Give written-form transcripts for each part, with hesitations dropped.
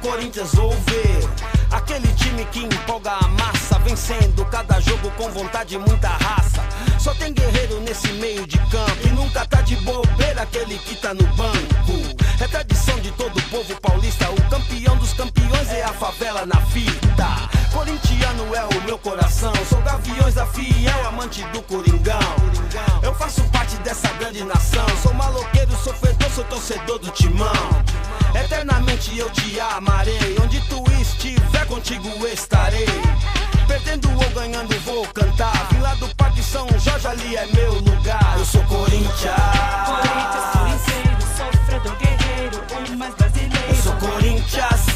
Corinthians vou ver. Aquele time que empolga a massa, vencendo cada jogo com vontade e muita raça. Só tem guerreiro nesse meio de campo e nunca tá de bobeira aquele que tá no banco. É tradição de todo o povo paulista, o campeão dos campeões é a favela na fita. Corintiano é o meu coração, sou Gaviões da Fiel, amante do Coringão. Eu faço parte dessa grande nação, sou maloqueiro, sofredor, sou torcedor do Timão. Eternamente eu te amarei, onde tu estiver contigo estarei. Perdendo ou ganhando vou cantar, vim lá do Parque São Jorge, ali é meu lugar. Eu sou Corinthians, Corintiano, sofredor, guerreiro, o mais brasileiro. Eu sou Corinthians,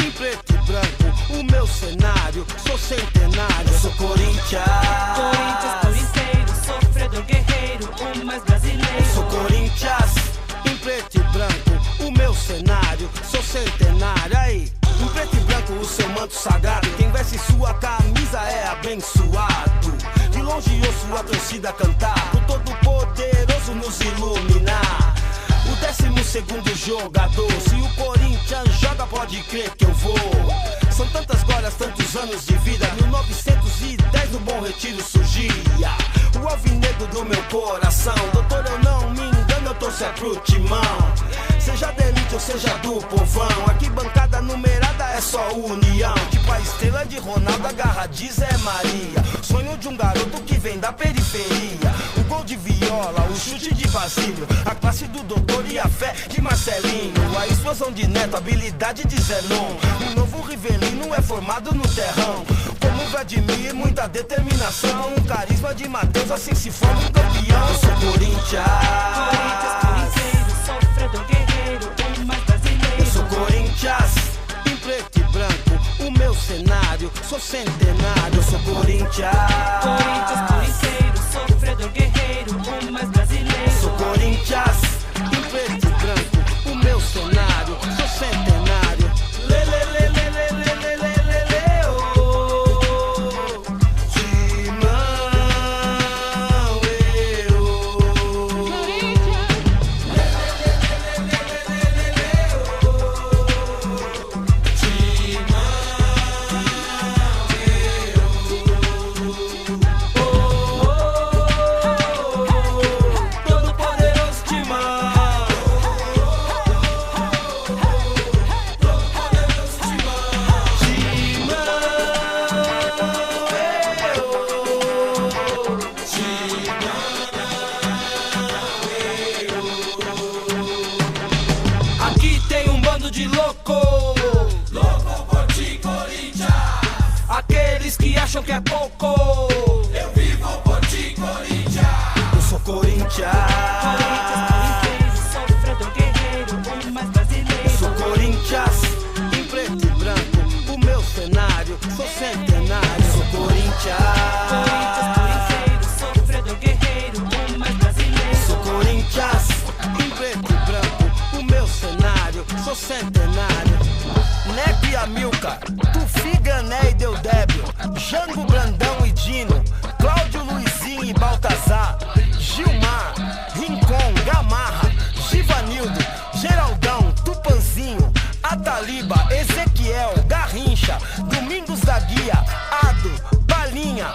em preto e branco, o meu cenário, sou centenário. Eu sou Corinthians, Corintiano, sofredor, guerreiro, o mais brasileiro. Eu sou Corinthians, em preto e branco, o meu cenário, sou centenário. Aí, em preto e branco o seu manto sagrado, quem veste sua camisa é abençoado. De longe ouço a torcida cantar, o todo poderoso nos iluminar. O 12º jogador, se o Corinthians joga pode crer que eu vou. São tantas glórias, tantos anos de vida, 1910 no Bom Retiro surgia o alvinegro do meu coração. Doutor, eu não me engano, eu torço é pro Timão. Seja da elite ou seja do povão, aqui bancada numerada é só união. Tipo a estrela de Ronaldo, a garra de Zé Maria, sonho de um garoto que vem da periferia. O gol de Viola, o chute de Basílio, a classe do doutor e a fé de Marcelinho, a explosão de Neto, a habilidade de Zenon. O novo Rivelino é formado no terrão, como Vladimir, muita determinação. Um carisma de Matheus, assim se forma um campeão. Eu sou Corinthians, sofredor, guerreiro, o mais brasileiro. Eu sou Corinthians, em preto e branco, o meu cenário, sou centenário. Eu sou Corinthians, sofredor, guerreiro, o mais brasileiro. Eu sou Corinthians, em preto e branco, o meu cenário, sou centenário. Lê, lê, lê, lê, lê, lê, lê, lê, lê, lê, oh. Timão, aqui tem um bando de louco, Louco por ti, Corinthians. aqueles que acham que é pouco. Eu vivo por ti, Corinthians. Eu sou Corinthians, Sofredor, guerreiro, o mais brasileiro. eu sou Corinthians, em preto e branco, o meu cenário, sou centenário. Eu sou Corinthians, Sofredor, guerreiro, o mais brasileiro. eu sou Corinthians, em preto e branco, o meu cenário, sou centenário. Neto e Amilcar, Tufi, Gané e Deodébio, Jango, Brandão e Dino, Cláudio, Luizinho e Baltazar, Gilmar, Rincon, Gamarra, Givanildo, Geraldão, Tupanzinho, Ataliba, Ezequiel, Garrincha, Domingos da Guia, Ado, Balinha,